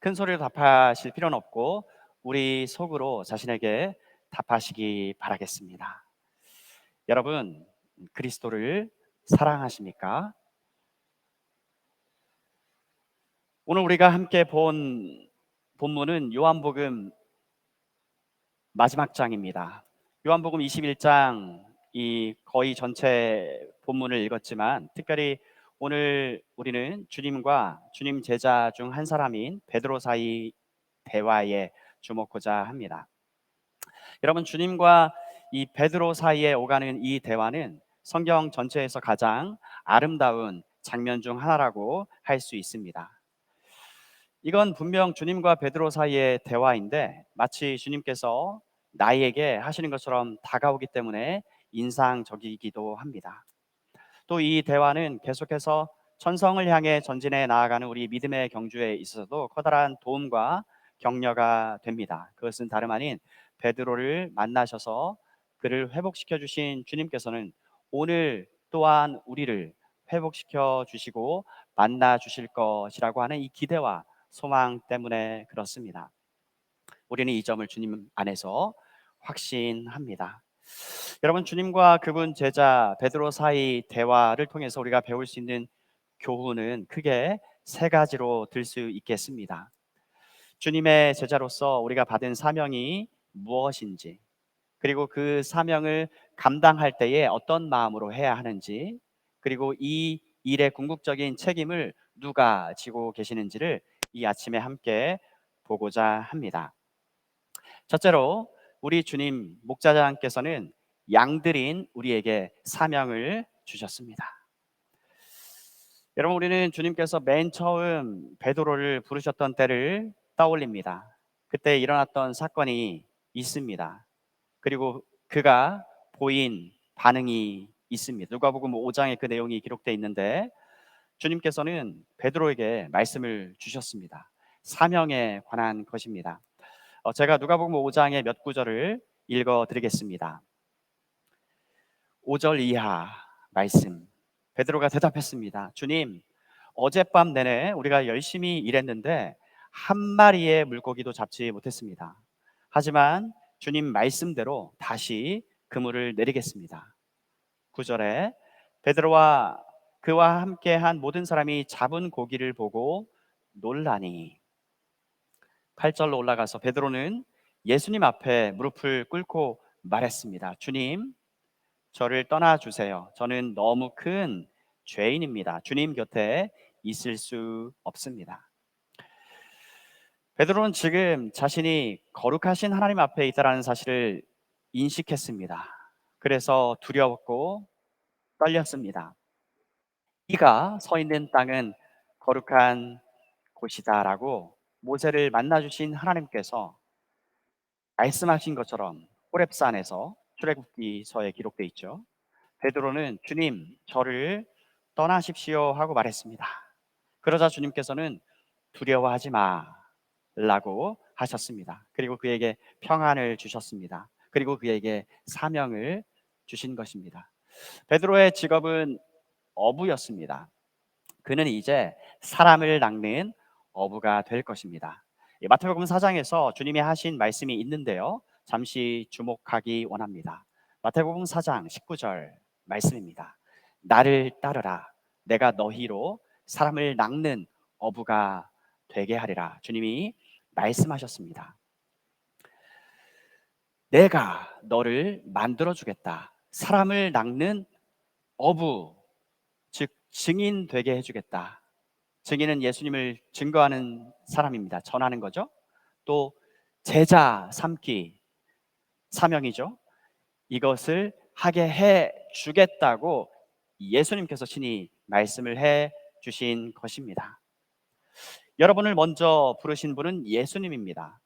큰 소리로 답하실 필요는 없고 우리 속으로 자신에게 답하시기 바라겠습니다. 여러분, 그리스도를 사랑하십니까? 오늘 우리가 함께 본 본문은 요한복음 마지막 장입니다. 요한복음 21장 이 거의 전체 본문을 읽었지만 특별히 오늘 우리는 주님과 주님 제자 중 한 사람인 베드로 사이 대화에 주목하자 합니다. 여러분, 주님과 이 베드로 사이에 오가는 이 대화는 성경 전체에서 가장 아름다운 장면 중 하나라고 할 수 있습니다. 이건 분명 주님과 베드로 사이의 대화인데 마치 주님께서 나에게 하시는 것처럼 다가오기 때문에 인상적이기도 합니다. 또 이 대화는 계속해서 천성을 향해 전진해 나아가는 우리 믿음의 경주에 있어서도 커다란 도움과 격려가 됩니다. 그것은 다름 아닌 베드로를 만나셔서 그를 회복시켜 주신 주님께서는 오늘 또한 우리를 회복시켜 주시고 만나 주실 것이라고 하는 이 기대와 소망 때문에 그렇습니다. 우리는 이 점을 주님 안에서 확신합니다. 여러분, 주님과 그분 제자 베드로 사이 대화를 통해서 우리가 배울 수 있는 교훈은 크게 세 가지로 들 수 있겠습니다. 주님의 제자로서 우리가 받은 사명이 무엇인지, 그리고 그 사명을 감당할 때에 어떤 마음으로 해야 하는지, 그리고 이 일의 궁극적인 책임을 누가 지고 계시는지를 이 아침에 함께 보고자 합니다. 첫째로 우리 주님 목자장께서는 양들인 우리에게 사명을 주셨습니다. 여러분, 우리는 주님께서 맨 처음 베드로를 부르셨던 때를 떠올립니다. 그때 일어났던 사건이 있습니다. 그리고 그가 보인 반응이 있습니다. 누가복음 5장에 그 내용이 기록되어 있는데 주님께서는 베드로에게 말씀을 주셨습니다. 사명에 관한 것입니다. 제가 누가복음 5장의 몇 구절을 읽어 드리겠습니다. 5절 이하 말씀. 베드로가 대답했습니다. 주님, 어젯밤 내내 우리가 열심히 일했는데 한 마리의 물고기도 잡지 못했습니다. 하지만 주님 말씀대로 다시 그물을 내리겠습니다. 9절에 베드로와 그와 함께한 모든 사람이 잡은 고기를 보고 놀라니. 8절로 올라가서 베드로는 예수님 앞에 무릎을 꿇고 말했습니다. 주님, 저를 떠나 주세요. 저는 너무 큰 죄인입니다. 주님 곁에 있을 수 없습니다. 베드로는 지금 자신이 거룩하신 하나님 앞에 있다는 사실을 인식했습니다. 그래서 두려웠고 떨렸습니다. 이가 서 있는 땅은 거룩한 곳이다라고 모세를 만나 주신 하나님께서 말씀하신 것처럼 호렙산에서 출애굽기서에 기록되어 있죠. 베드로는 주님, 저를 떠나십시오 하고 말했습니다. 그러자 주님께서는 두려워하지 마라고 하셨습니다. 그리고 그에게 평안을 주셨습니다. 그리고 그에게 사명을 주신 것입니다. 베드로의 직업은 어부였습니다. 그는 이제 사람을 낚는 어부가 될 것입니다. 마태복음 4장에서 주님이 하신 말씀이 있는데요, 잠시 주목하기 원합니다. 마태복음 4장 19절 말씀입니다. 나를 따르라. 내가 너희로 사람을 낚는 어부가 되게 하리라. 주님이 말씀하셨습니다. 내가 너를 만들어 주겠다. 사람을 낚는 어부, 즉 증인 되게 해주겠다. 증인은 예수님을 증거하는 사람입니다. 전하는 거죠. 또 제자 삼기, 사명이죠. 이것을 하게 해 주겠다고 예수님께서 친히 말씀을 해 주신 것입니다. 여러분을 먼저 부르신 분은 예수님입니다.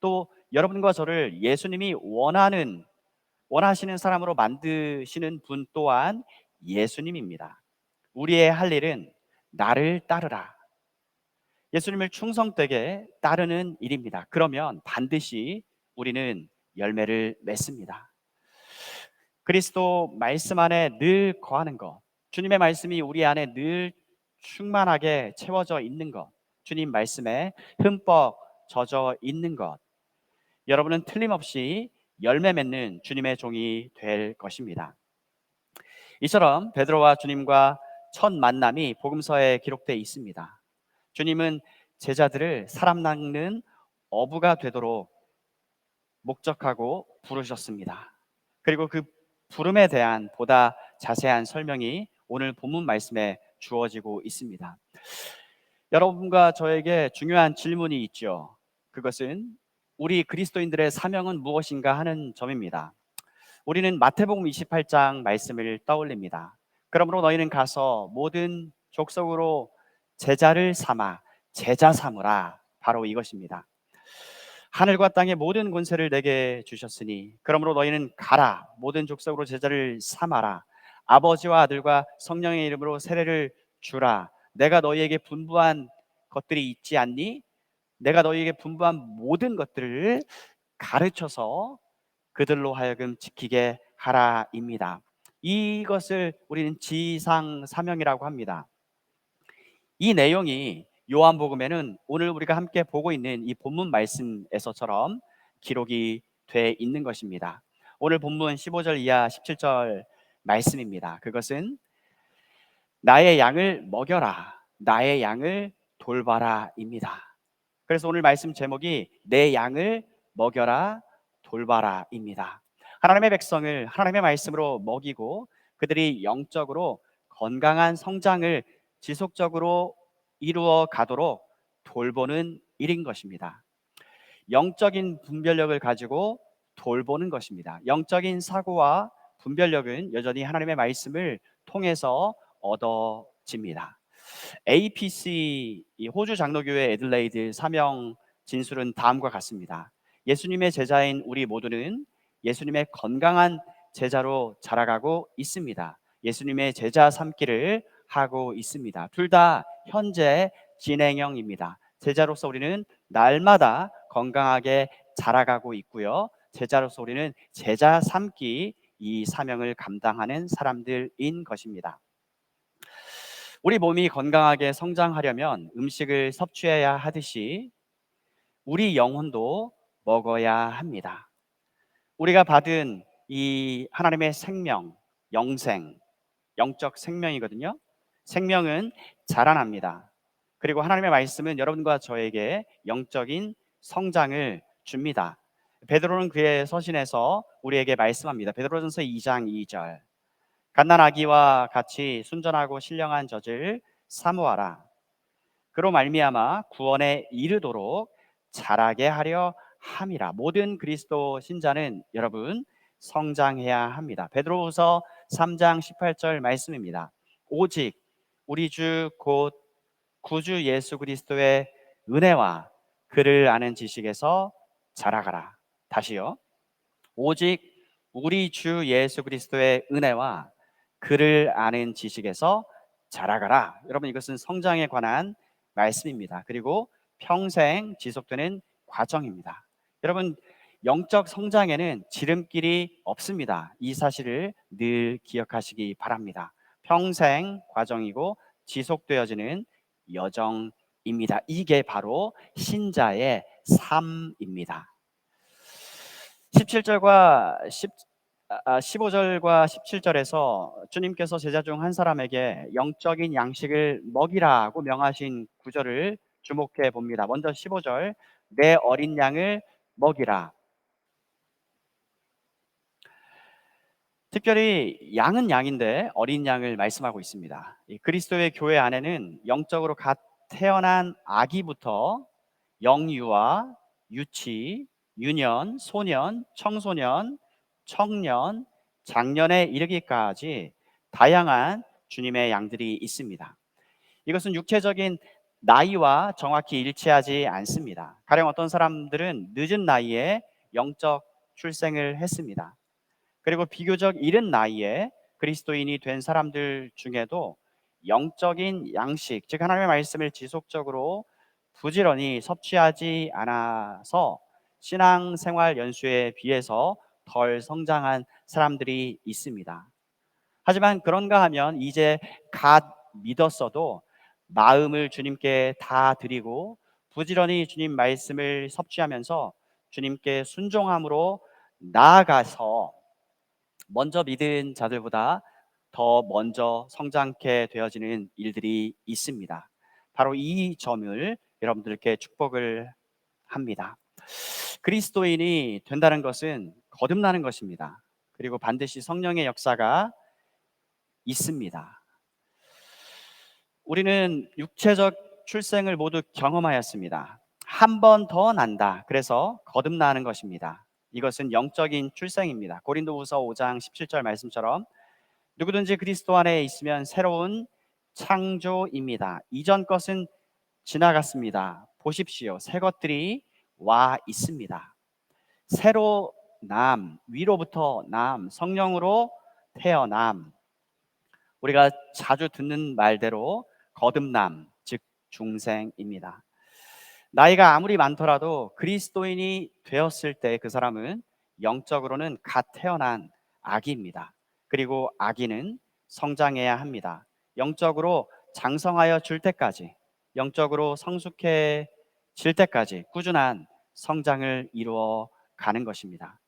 또 여러분과 저를 예수님이 원하시는 사람으로 만드시는 분 또한 예수님입니다. 우리의 할 일은 나를 따르라, 예수님을 충성되게 따르는 일입니다. 그러면 반드시 우리는 열매를 맺습니다. 그리스도 말씀 안에 늘 거하는 것, 주님의 말씀이 우리 안에 늘 충만하게 채워져 있는 것, 주님 말씀에 흠뻑 젖어 있는 것, 여러분은 틀림없이 열매 맺는 주님의 종이 될 것입니다. 이처럼 베드로와 주님과 첫 만남이 복음서에 기록되어 있습니다. 주님은 제자들을 사람 낚는 어부가 되도록 목적하고 부르셨습니다. 그리고 그 부름에 대한 보다 자세한 설명이 오늘 본문 말씀에 주어지고 있습니다. 여러분과 저에게 중요한 질문이 있죠. 그것은 우리 그리스도인들의 사명은 무엇인가 하는 점입니다. 우리는 마태복음 28장 말씀을 떠올립니다. 그러므로 너희는 가서 모든 족속으로 제자를 삼아 제자 삼으라. 바로 이것입니다. 하늘과 땅의 모든 권세를 내게 주셨으니 그러므로 너희는 가라. 모든 족속으로 제자를 삼아라. 아버지와 아들과 성령의 이름으로 세례를 주라. 내가 너희에게 분부한 것들이 있지 않니? 내가 너희에게 분부한 모든 것들을 가르쳐서 그들로 하여금 지키게 하라입니다. 이것을 우리는 지상 사명이라고 합니다. 이 내용이 요한복음에는 오늘 우리가 함께 보고 있는 이 본문 말씀에서처럼 기록이 돼 있는 것입니다. 오늘 본문 15절 이하 17절 말씀입니다. 그것은 나의 양을 먹여라, 나의 양을 돌봐라입니다. 그래서 오늘 말씀 제목이 내 양을 먹여라 돌봐라입니다. 하나님의 백성을 하나님의 말씀으로 먹이고 그들이 영적으로 건강한 성장을 지속적으로 이루어 가도록 돌보는 일인 것입니다. 영적인 분별력을 가지고 돌보는 것입니다. 영적인 사고와 분별력은 여전히 하나님의 말씀을 통해서 얻어집니다. APC 호주 장로교회 애들레이드 사명 진술은 다음과 같습니다. 예수님의 제자인 우리 모두는 예수님의 건강한 제자로 자라가고 있습니다. 예수님의 제자 삼기를 하고 있습니다. 둘 다 현재 진행형입니다. 제자로서 우리는 날마다 건강하게 자라가고 있고요. 제자로서 우리는 제자 삼기 이 사명을 감당하는 사람들인 것입니다. 우리 몸이 건강하게 성장하려면 음식을 섭취해야 하듯이 우리 영혼도 먹어야 합니다. 우리가 받은 이 하나님의 생명, 영생, 영적 생명이거든요. 생명은 자라납니다. 그리고 하나님의 말씀은 여러분과 저에게 영적인 성장을 줍니다. 베드로는 그의 서신에서 우리에게 말씀합니다. 베드로전서 2장 2절. 갓난아기와 같이 순전하고 신령한 젖을 사모하라. 그로 말미암아 구원에 이르도록 자라게 하려 함이라. 모든 그리스도 신자는 여러분 성장해야 합니다. 베드로후서 3장 18절 말씀입니다. 오직 우리 주 곧 구주 예수 그리스도의 은혜와 그를 아는 지식에서 자라가라. 다시요. 오직 우리 주 예수 그리스도의 은혜와 그를 아는 지식에서 자라가라. 여러분, 이것은 성장에 관한 말씀입니다. 그리고 평생 지속되는 과정입니다. 여러분, 영적 성장에는 지름길이 없습니다. 이 사실을 늘 기억하시기 바랍니다. 평생 과정이고 지속되어지는 여정입니다. 이게 바로 신자의 삶입니다. 17절과 15절과 17절에서 주님께서 제자 중 한 사람에게 영적인 양식을 먹이라고 명하신 구절을 주목해 봅니다. 먼저 15절, 내 어린 양을 먹이라. 특별히 양은 양인데 어린 양을 말씀하고 있습니다. 이 그리스도의 교회 안에는 영적으로 갓 태어난 아기부터 영유아, 유치, 유년, 소년, 청소년, 청년, 장년에 이르기까지 다양한 주님의 양들이 있습니다. 이것은 육체적인 나이와 정확히 일치하지 않습니다. 가령 어떤 사람들은 늦은 나이에 영적 출생을 했습니다. 그리고 비교적 이른 나이에 그리스도인이 된 사람들 중에도 영적인 양식, 즉 하나님의 말씀을 지속적으로 부지런히 섭취하지 않아서 신앙생활 연수에 비해서 덜 성장한 사람들이 있습니다. 하지만 그런가 하면 이제 갓 믿었어도 마음을 주님께 다 드리고 부지런히 주님 말씀을 섭취하면서 주님께 순종함으로 나아가서 먼저 믿은 자들보다 더 먼저 성장케 되어지는 일들이 있습니다. 바로 이 점을 여러분들께 축복을 합니다. 그리스도인이 된다는 것은 거듭나는 것입니다. 그리고 반드시 성령의 역사가 있습니다. 우리는 육체적 출생을 모두 경험하였습니다. 한 번 더 난다. 그래서 거듭나는 것입니다. 이것은 영적인 출생입니다. 고린도후서 5장 17절 말씀처럼 누구든지 그리스도 안에 있으면 새로운 창조입니다. 이전 것은 지나갔습니다. 보십시오. 새 것들이 와 있습니다. 새로 남, 위로부터 남, 성령으로 태어남. 우리가 자주 듣는 말대로 거듭남, 즉 중생입니다. 나이가 아무리 많더라도 그리스도인이 되었을 때 그 사람은 영적으로는 갓 태어난 아기입니다. 그리고 아기는 성장해야 합니다. 영적으로 장성하여 줄 때까지, 영적으로 성숙해질 때까지 꾸준한 성장을 이루어 가는 것입니다.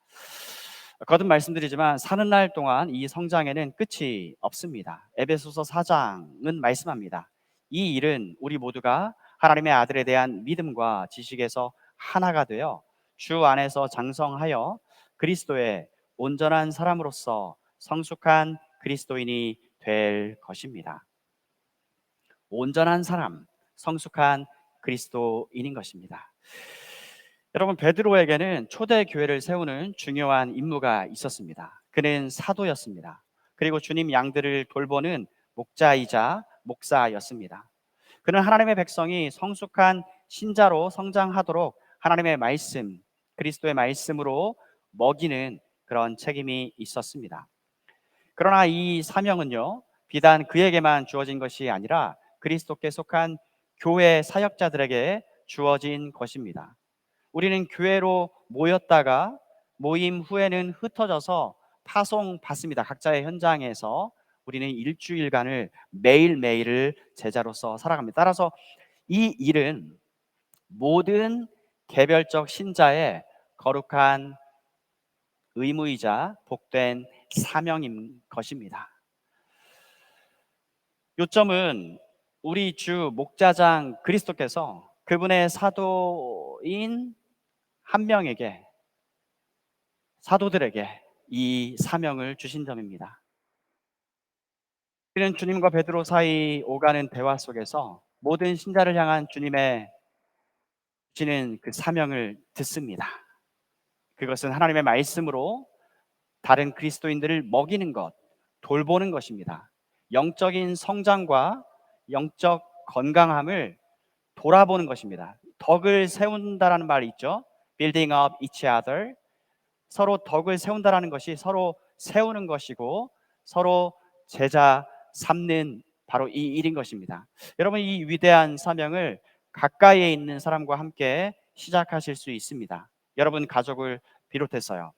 거듭 말씀드리지만 사는 날 동안 이 성장에는 끝이 없습니다. 에베소서 4장은 말씀합니다. 이 일은 우리 모두가 하나님의 아들에 대한 믿음과 지식에서 하나가 되어 주 안에서 장성하여 그리스도의 온전한 사람으로서 성숙한 그리스도인이 될 것입니다. 온전한 사람, 성숙한 그리스도인인 것입니다. 여러분, 베드로에게는 초대 교회를 세우는 중요한 임무가 있었습니다. 그는 사도였습니다. 그리고 주님 양들을 돌보는 목자이자 목사였습니다. 그는 하나님의 백성이 성숙한 신자로 성장하도록 하나님의 말씀, 그리스도의 말씀으로 먹이는 그런 책임이 있었습니다. 그러나 이 사명은요, 비단 그에게만 주어진 것이 아니라 그리스도께 속한 교회 사역자들에게 주어진 것입니다. 우리는 교회로 모였다가 모임 후에는 흩어져서 파송받습니다. 각자의 현장에서 우리는 일주일간을 매일매일을 제자로서 살아갑니다. 따라서 이 일은 모든 개별적 신자의 거룩한 의무이자 복된 사명인 것입니다. 요점은 우리 주 목자장 그리스도께서 그분의 사도인 한 명에게, 사도들에게 이 사명을 주신 점입니다. 우리는 주님과 베드로 사이 오가는 대화 속에서 모든 신자를 향한 주님의 주시는 그 사명을 듣습니다. 그것은 하나님의 말씀으로 다른 그리스도인들을 먹이는 것, 돌보는 것입니다. 영적인 성장과 영적 건강함을 돌아보는 것입니다. 덕을 세운다라는 말이 있죠. Building up each other. 서로 덕을 세운다라는 것이 서로 세우는 것이고 서로 제자 삼는 바로 이 일인 것입니다. 여러분, 이 위대한 사명을 가까이에 있는 사람과 함께 시작하실 수 있습니다. 여러분 가족을 비롯해서요.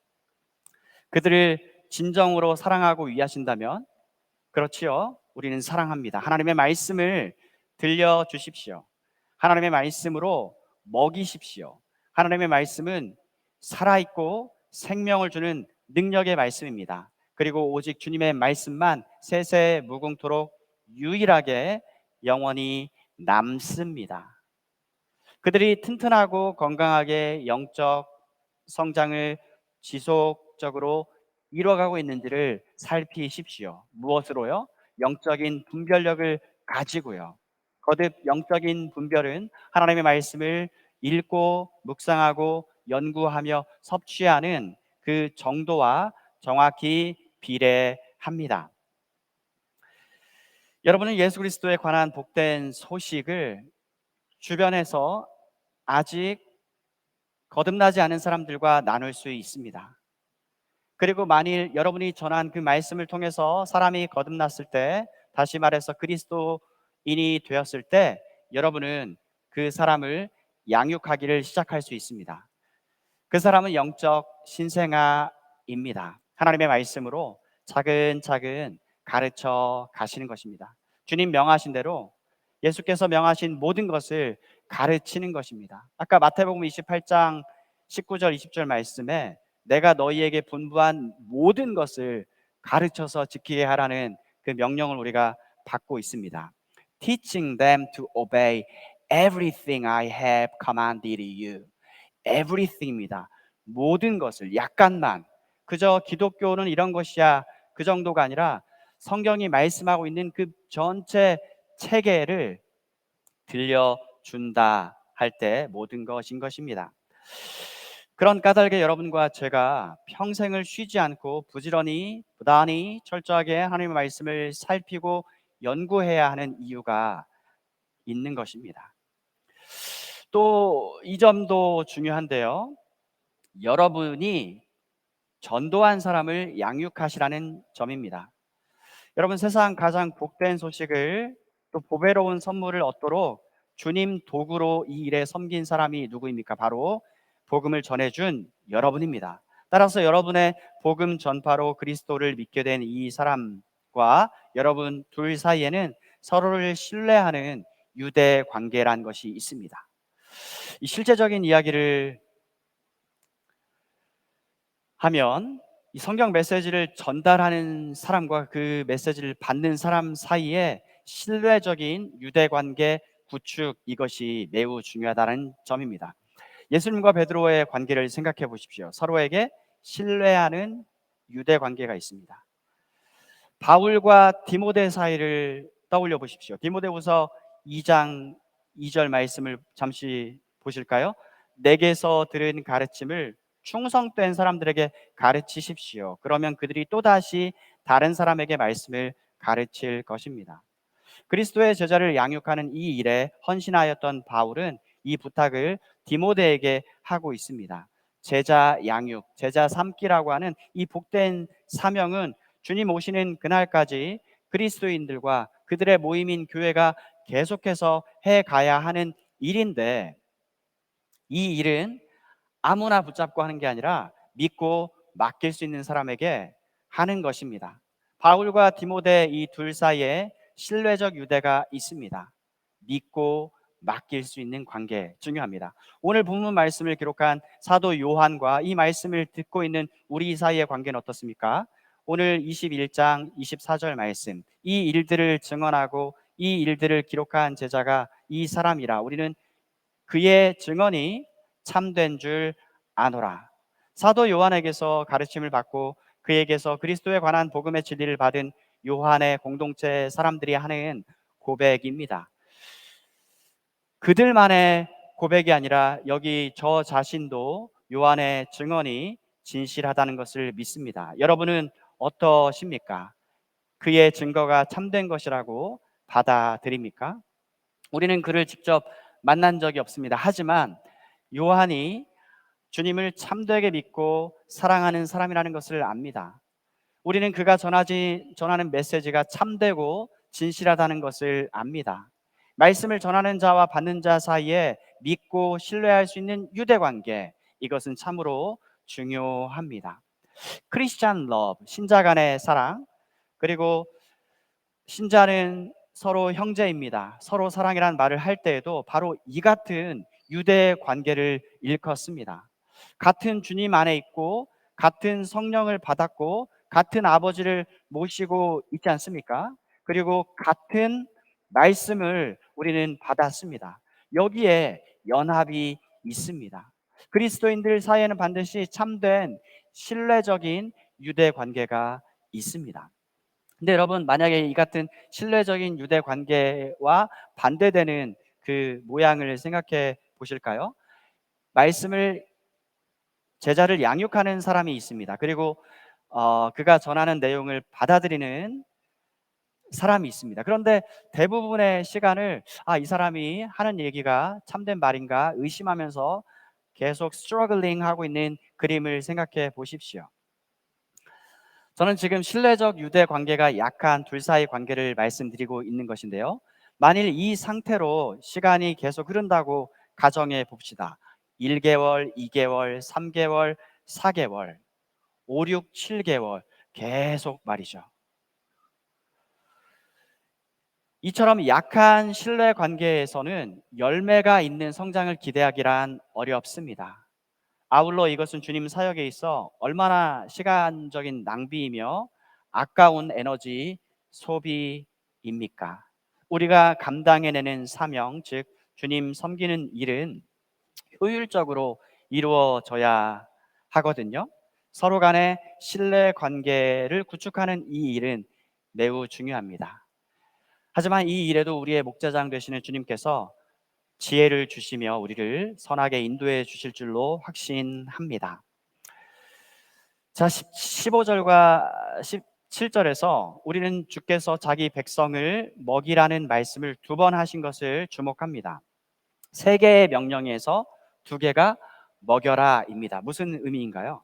그들을 진정으로 사랑하고 위하신다면 그렇지요. 우리는 사랑합니다. 하나님의 말씀을 들려주십시오. 하나님의 말씀으로 먹이십시오. 하나님의 말씀은 살아있고 생명을 주는 능력의 말씀입니다. 그리고 오직 주님의 말씀만 세세 무궁토록 유일하게 영원히 남습니다. 그들이 튼튼하고 건강하게 영적 성장을 지속적으로 이루어가고 있는지를 살피십시오. 무엇으로요? 영적인 분별력을 가지고요. 거듭 영적인 분별은 하나님의 말씀을 읽고 묵상하고 연구하며 섭취하는 그 정도와 정확히 비례합니다. 여러분은 예수 그리스도에 관한 복된 소식을 주변에서 아직 거듭나지 않은 사람들과 나눌 수 있습니다. 그리고 만일 여러분이 전한 그 말씀을 통해서 사람이 거듭났을 때, 다시 말해서 그리스도인이 되었을 때 여러분은 그 사람을 양육하기를 시작할 수 있습니다. 그 사람은 영적 신생아입니다. 하나님의 말씀으로 차근차근 가르쳐 가시는 것입니다. 주님 명하신 대로 예수께서 명하신 모든 것을 가르치는 것입니다. 아까 마태복음 28장 19절 20절 말씀에 내가 너희에게 분부한 모든 것을 가르쳐서 지키게 하라는 그 명령을 우리가 받고 있습니다. Teaching them to obey everything I have commanded you. everything입니다. 모든 것을, 약간만. 그저 기독교는 이런 것이야, 그 정도가 아니라 성경이 말씀하고 있는 그 전체 체계를 들려준다 할 때 모든 것인 것입니다. 그런 까닭에 여러분과 제가 평생을 쉬지 않고 부지런히 부단히 철저하게 하나님의 말씀을 살피고 연구해야 하는 이유가 있는 것입니다. 또 이 점도 중요한데요, 여러분이 전도한 사람을 양육하시라는 점입니다. 여러분, 세상 가장 복된 소식을, 또 보배로운 선물을 얻도록 주님 도구로 이 일에 섬긴 사람이 누구입니까? 바로 복음을 전해준 여러분입니다. 따라서 여러분의 복음 전파로 그리스도를 믿게 된 이 사람과 여러분 둘 사이에는 서로를 신뢰하는 유대 관계란 것이 있습니다. 이 실제적인 이야기를 하면, 이 성경 메시지를 전달하는 사람과 그 메시지를 받는 사람 사이에 신뢰적인 유대 관계 구축, 이것이 매우 중요하다는 점입니다. 예수님과 베드로의 관계를 생각해 보십시오. 서로에게 신뢰하는 유대 관계가 있습니다. 바울과 디모데 사이를 떠올려 보십시오. 디모데후서 2장 2절 말씀을 잠시 보실까요? 내게서 들은 가르침을 충성된 사람들에게 가르치십시오. 그러면 그들이 또다시 다른 사람에게 말씀을 가르칠 것입니다. 그리스도의 제자를 양육하는 이 일에 헌신하였던 바울은 이 부탁을 디모데에게 하고 있습니다. 제자 양육, 제자 삼기라고 하는 이 복된 사명은 주님 오시는 그날까지 그리스도인들과 그들의 모임인 교회가 계속해서 해가야 하는 일인데, 이 일은 아무나 붙잡고 하는 게 아니라 믿고 맡길 수 있는 사람에게 하는 것입니다. 바울과 디모데 이 둘 사이에 신뢰적 유대가 있습니다. 믿고 맡길 수 있는 관계, 중요합니다. 오늘 본문 말씀을 기록한 사도 요한과 이 말씀을 듣고 있는 우리 사이의 관계는 어떻습니까? 오늘 21장 24절 말씀, 이 일들을 증언하고 이 일들을 기록한 제자가 이 사람이라 우리는 그의 증언이 참된 줄 아노라. 사도 요한에게서 가르침을 받고 그에게서 그리스도에 관한 복음의 진리를 받은 요한의 공동체 사람들이 하는 고백입니다. 그들만의 고백이 아니라 여기 저 자신도 요한의 증언이 진실하다는 것을 믿습니다. 여러분은 어떠십니까? 그의 증거가 참된 것이라고 받아들입니까? 우리는 그를 직접 만난 적이 없습니다. 하지만 요한이 주님을 참되게 믿고 사랑하는 사람이라는 것을 압니다. 우리는 그가 전하는 메시지가 참되고 진실하다는 것을 압니다. 말씀을 전하는 자와 받는 자 사이에 믿고 신뢰할 수 있는 유대 관계, 이것은 참으로 중요합니다. 크리스찬 러브, 신자 간의 사랑, 그리고 신자는 서로 형제입니다. 서로 사랑이라는 말을 할 때에도 바로 이 같은 유대 관계를 일컫습니다. 같은 주님 안에 있고 같은 성령을 받았고 같은 아버지를 모시고 있지 않습니까? 그리고 같은 말씀을 우리는 받았습니다. 여기에 연합이 있습니다. 그리스도인들 사이에는 반드시 참된 신뢰적인 유대 관계가 있습니다. 근데 여러분, 만약에 이 같은 신뢰적인 유대 관계와 반대되는 그 모양을 생각해 보실까요? 말씀을, 제자를 양육하는 사람이 있습니다. 그리고 그가 전하는 내용을 받아들이는 사람이 있습니다. 그런데 대부분의 시간을 이 사람이 하는 얘기가 참된 말인가 의심하면서 계속 스트러글링 하고 있는 그림을 생각해 보십시오. 저는 지금 신뢰적 유대 관계가 약한 둘 사이 관계를 말씀드리고 있는 것인데요, 만일 이 상태로 시간이 계속 흐른다고 가정해 봅시다. 1개월, 2개월, 3개월, 4개월, 5, 6, 7개월 계속 말이죠. 이처럼 약한 신뢰 관계에서는 열매가 있는 성장을 기대하기란 어렵습니다. 아울러 이것은 주님 사역에 있어 얼마나 시간적인 낭비이며 아까운 에너지 소비입니까? 우리가 감당해내는 사명, 즉 주님 섬기는 일은 효율적으로 이루어져야 하거든요. 서로 간의 신뢰 관계를 구축하는 이 일은 매우 중요합니다. 하지만 이 일에도 우리의 목자장 되시는 주님께서 지혜를 주시며 우리를 선하게 인도해 주실 줄로 확신합니다. 자, 15절과 17절에서 우리는 주께서 자기 백성을 먹이라는 말씀을 두 번 하신 것을 주목합니다. 세 개의 명령에서 두 개가 먹여라입니다. 무슨 의미인가요?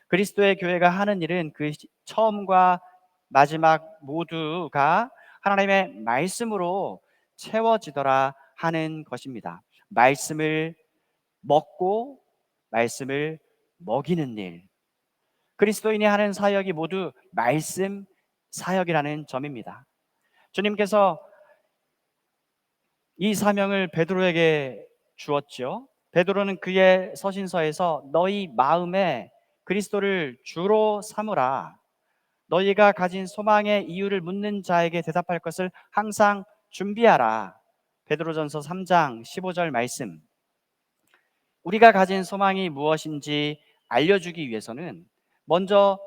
그리스도의 교회가 하는 일은 그 처음과 마지막 모두가 하나님의 말씀으로 채워지더라 하는 것입니다. 말씀을 먹고 말씀을 먹이는 일. 그리스도인이 하는 사역이 모두 말씀 사역이라는 점입니다. 주님께서 이 사명을 베드로에게 주었죠. 베드로는 그의 서신서에서 너희 마음에 그리스도를 주로 삼으라. 너희가 가진 소망의 이유를 묻는 자에게 대답할 것을 항상 준비하라. 베드로전서 3장 15절 말씀. 우리가 가진 소망이 무엇인지 알려주기 위해서는 먼저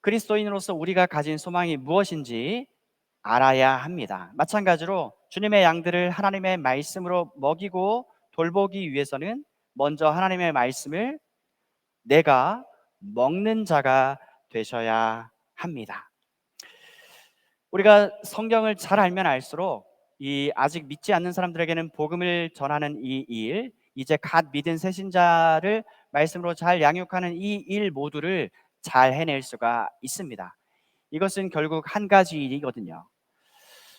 그리스도인으로서 우리가 가진 소망이 무엇인지 알아야 합니다. 마찬가지로 주님의 양들을 하나님의 말씀으로 먹이고 돌보기 위해서는 먼저 하나님의 말씀을 내가 먹는 자가 되셔야 합니다. 우리가 성경을 잘 알면 알수록 이 아직 믿지 않는 사람들에게는 복음을 전하는 이 일, 이제 갓 믿은 새신자를 말씀으로 잘 양육하는 이 일 모두를 잘 해낼 수가 있습니다. 이것은 결국 한 가지 일이거든요.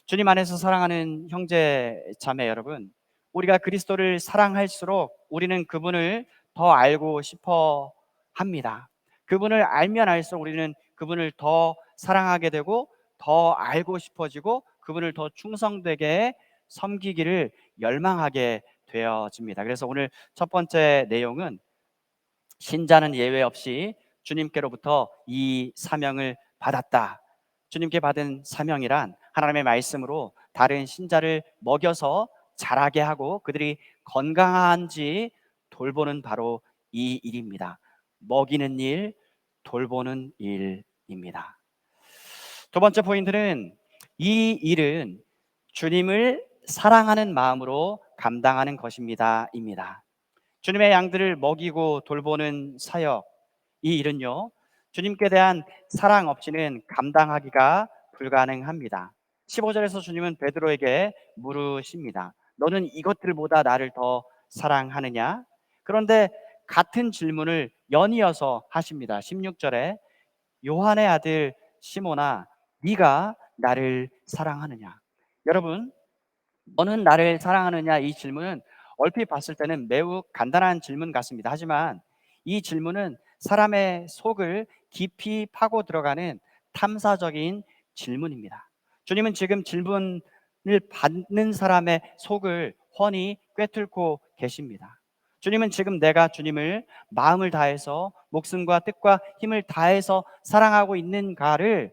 주님 안에서 사랑하는 형제 자매 여러분, 우리가 그리스도를 사랑할수록 우리는 그분을 더 알고 싶어 합니다. 그분을 알면 알수록 우리는 그분을 더 사랑하게 되고 더 알고 싶어지고 그분을 더 충성되게 섬기기를 열망하게 되어집니다. 그래서 오늘 첫 번째 내용은 신자는 예외 없이 주님께로부터 이 사명을 받았다. 주님께 받은 사명이란 하나님의 말씀으로 다른 신자를 먹여서 자라게 하고 그들이 건강한지 돌보는 바로 이 일입니다. 먹이는 일, 돌보는 일입니다. 두 번째 포인트는 이 일은 주님을 사랑하는 마음으로 감당하는 것입니다.입니다. 주님의 양들을 먹이고 돌보는 사역, 이 일은요, 주님께 대한 사랑 없이는 감당하기가 불가능합니다. 15절에서 주님은 베드로에게 물으십니다. 너는 이것들보다 나를 더 사랑하느냐? 그런데 같은 질문을 연이어서 하십니다. 16절에 요한의 아들 시몬아, 네가 나를 사랑하느냐? 여러분, 너는 나를 사랑하느냐? 이 질문은 얼핏 봤을 때는 매우 간단한 질문 같습니다. 하지만 이 질문은 사람의 속을 깊이 파고 들어가는 탐사적인 질문입니다. 주님은 지금 질문을 받는 사람의 속을 훤히 꿰뚫고 계십니다. 주님은 지금 내가 주님을 마음을 다해서 목숨과 뜻과 힘을 다해서 사랑하고 있는가를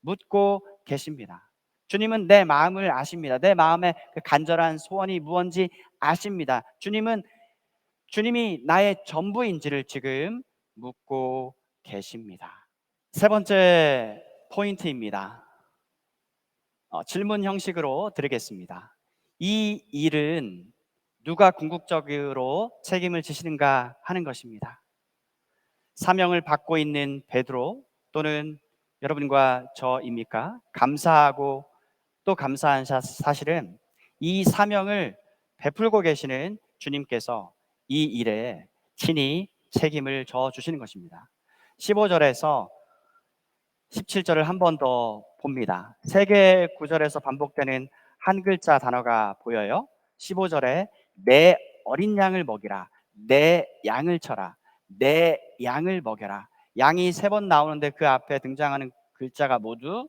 묻고 계십니다. 주님은 내 마음을 아십니다. 내 마음의 그 간절한 소원이 무언지 아십니다. 주님이 나의 전부인지를 지금 묻고 계십니다. 세 번째 포인트입니다. 질문 형식으로 드리겠습니다. 이 일은 누가 궁극적으로 책임을 지시는가 하는 것입니다. 사명을 받고 있는 베드로 또는 여러분과 저입니까? 감사하고 또 감사한 사실은 이 사명을 베풀고 계시는 주님께서 이 일에 친히 책임을 져 주시는 것입니다. 15절에서 17절을 한 번 더 봅니다. 세 개의 구절에서 반복되는 한 글자 단어가 보여요. 15절에 내 어린 양을 먹이라, 내 양을 쳐라, 내 양을 먹여라. 양이 세 번 나오는데 그 앞에 등장하는 글자가 모두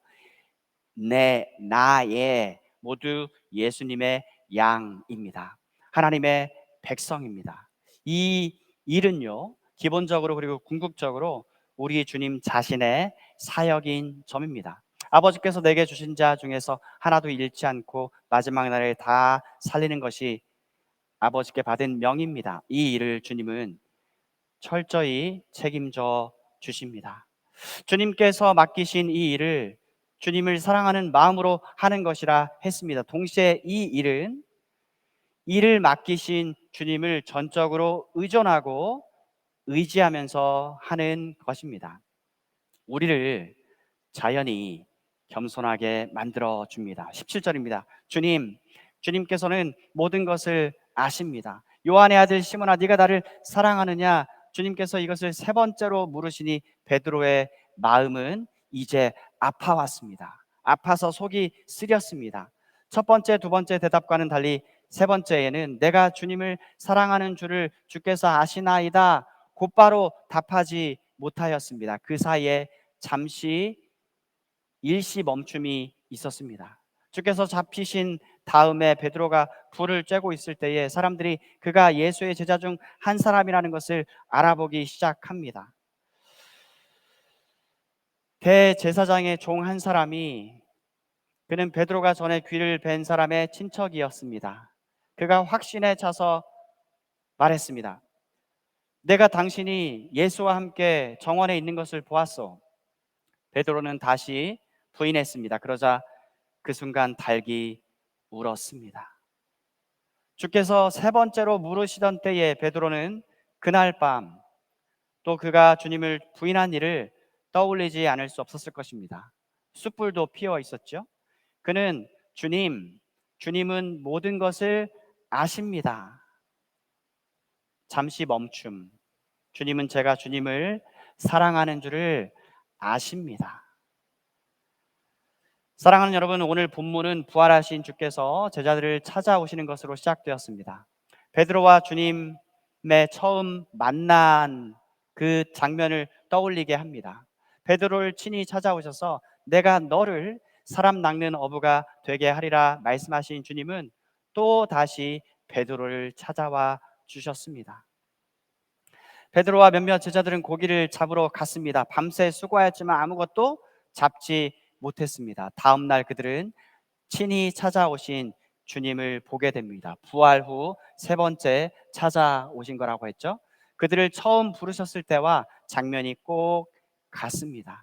내, 나의, 모두 예수님의 양입니다. 하나님의 백성입니다. 이 일은요, 기본적으로 그리고 궁극적으로 우리 주님 자신의 사역인 점입니다. 아버지께서 내게 주신 자 중에서 하나도 잃지 않고 마지막 날에 다 살리는 것이 아버지께 받은 명입니다. 이 일을 주님은 철저히 책임져 주십니다. 주님께서 맡기신 이 일을 주님을 사랑하는 마음으로 하는 것이라 했습니다. 동시에 이 일은 일을 맡기신 주님을 전적으로 의존하고 의지하면서 하는 것입니다. 우리를 자연히 겸손하게 만들어 줍니다. 17절입니다. 주님께서는 모든 것을 아십니다. 요한의 아들 시몬아, 네가 나를 사랑하느냐? 주님께서 이것을 세 번째로 물으시니 베드로의 마음은 이제 아파왔습니다. 아파서 속이 쓰렸습니다. 첫 번째, 두 번째 대답과는 달리 세 번째에는 내가 주님을 사랑하는 줄을 주께서 아시나이다 곧바로 답하지 못하였습니다. 그 사이에 잠시 일시 멈춤이 있었습니다. 주께서 잡히신 다음에 베드로가 불을 쬐고 있을 때에 사람들이 그가 예수의 제자 중 한 사람이라는 것을 알아보기 시작합니다. 대제사장의 종 한 사람이, 그는 베드로가 전에 귀를 벤 사람의 친척이었습니다. 그가 확신에 차서 말했습니다. 내가 당신이 예수와 함께 정원에 있는 것을 보았소. 베드로는 다시 부인했습니다. 그러자 그 순간 닭이 울었습니다. 주께서 세 번째로 물으시던 때에 베드로는 그날 밤 또 그가 주님을 부인한 일을 떠올리지 않을 수 없었을 것입니다. 숯불도 피어 있었죠. 그는 주님은 모든 것을 아십니다. 잠시 멈춤. 주님은 제가 주님을 사랑하는 줄을 아십니다. 사랑하는 여러분, 오늘 본문은 부활하신 주께서 제자들을 찾아오시는 것으로 시작되었습니다. 베드로와 주님의 처음 만난 그 장면을 떠올리게 합니다. 베드로를 친히 찾아오셔서 내가 너를 사람 낚는 어부가 되게 하리라 말씀하신 주님은 또 다시 베드로를 찾아와 주셨습니다. 베드로와 몇몇 제자들은 고기를 잡으러 갔습니다. 밤새 수고하였지만 아무것도 잡지 못했습니다. 다음 날 그들은 친히 찾아오신 주님을 보게 됩니다. 부활 후 세 번째 찾아오신 거라고 했죠. 그들을 처음 부르셨을 때와 장면이 꼭 같습니다.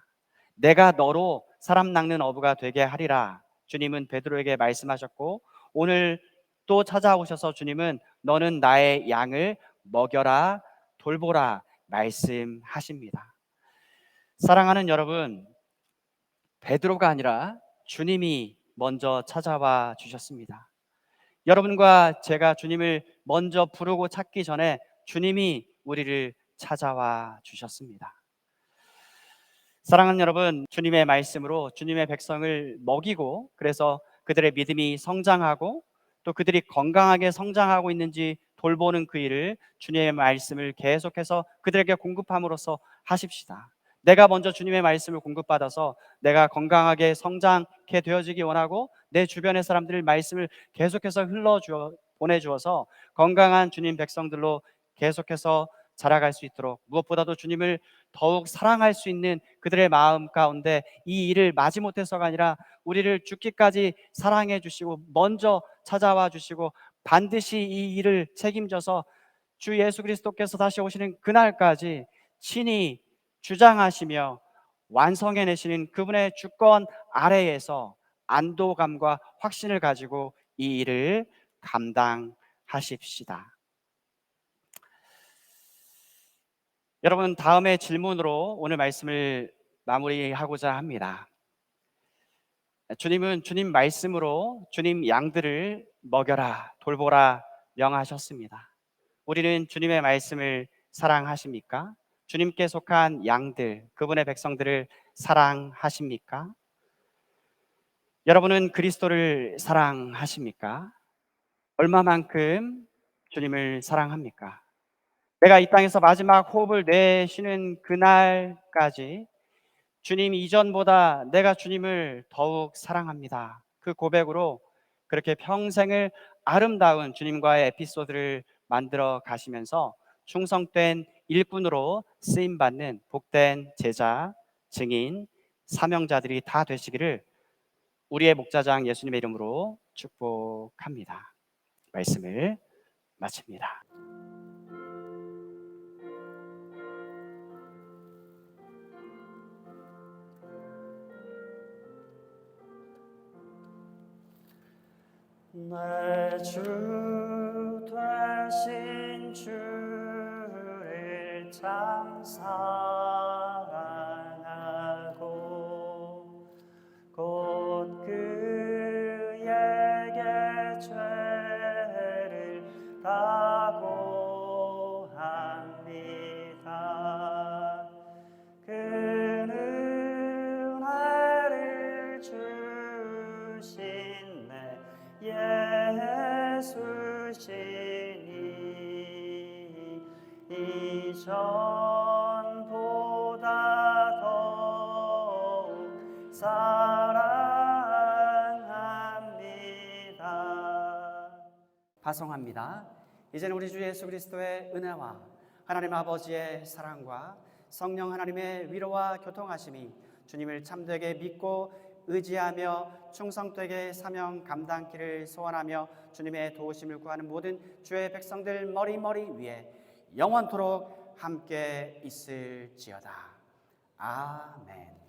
내가 너로 사람 낚는 어부가 되게 하리라 주님은 베드로에게 말씀하셨고, 오늘 또 찾아오셔서 주님은 너는 나의 양을 먹여라 돌보라 말씀하십니다. 사랑하는 여러분, 베드로가 아니라 주님이 먼저 찾아와 주셨습니다. 여러분과 제가 주님을 먼저 부르고 찾기 전에 주님이 우리를 찾아와 주셨습니다. 사랑하는 여러분, 주님의 말씀으로 주님의 백성을 먹이고, 그래서 그들의 믿음이 성장하고 또 그들이 건강하게 성장하고 있는지 돌보는 그 일을 주님의 말씀을 계속해서 그들에게 공급함으로써 하십시다. 내가 먼저 주님의 말씀을 공급받아서 내가 건강하게 성장케 되어지기 원하고, 내 주변의 사람들 말씀을 계속해서 보내주어서 건강한 주님 백성들로 계속해서 자라갈 수 있도록, 무엇보다도 주님을 더욱 사랑할 수 있는 그들의 마음 가운데 이 일을 마지못해서가 아니라 우리를 죽기까지 사랑해 주시고 먼저 찾아와 주시고 반드시 이 일을 책임져서 주 예수 그리스도께서 다시 오시는 그날까지 친히 주장하시며 완성해내시는 그분의 주권 아래에서 안도감과 확신을 가지고 이 일을 감당하십시다. 여러분, 다음의 질문으로 오늘 말씀을 마무리하고자 합니다. 주님은 주님 말씀으로 주님 양들을 먹여라 돌보라 명하셨습니다. 우리는 주님의 말씀을 사랑하십니까? 주님께 속한 양들, 그분의 백성들을 사랑하십니까? 여러분은 그리스도를 사랑하십니까? 얼마만큼 주님을 사랑합니까? 내가 이 땅에서 마지막 호흡을 내쉬는 그날까지 주님 이전보다 내가 주님을 더욱 사랑합니다. 그 고백으로 그렇게 평생을 아름다운 주님과의 에피소드를 만들어 가시면서 충성된 일꾼으로 쓰임받는 복된 제자, 증인, 사명자들이 다 되시기를 우리의 목자장 예수님의 이름으로 축복합니다. 말씀을 마칩니다. 내 주 되신 주를 참 사랑하고 곧 그에게 죄를 다고 합니다. 그는 은혜를 주신 내 예수시니 이전보다 더욱 사랑합니다. 파송합니다. 이제는 우리 주 예수 그리스도의 은혜와 하나님 아버지의 사랑과 성령 하나님의 위로와 교통하심이 주님을 참되게 믿고 의지하며 충성되게 사명 감당키를 소원하며 주님의 도우심을 구하는 모든 주의 백성들 머리머리 위에 영원토록 함께 있을지어다. 아멘.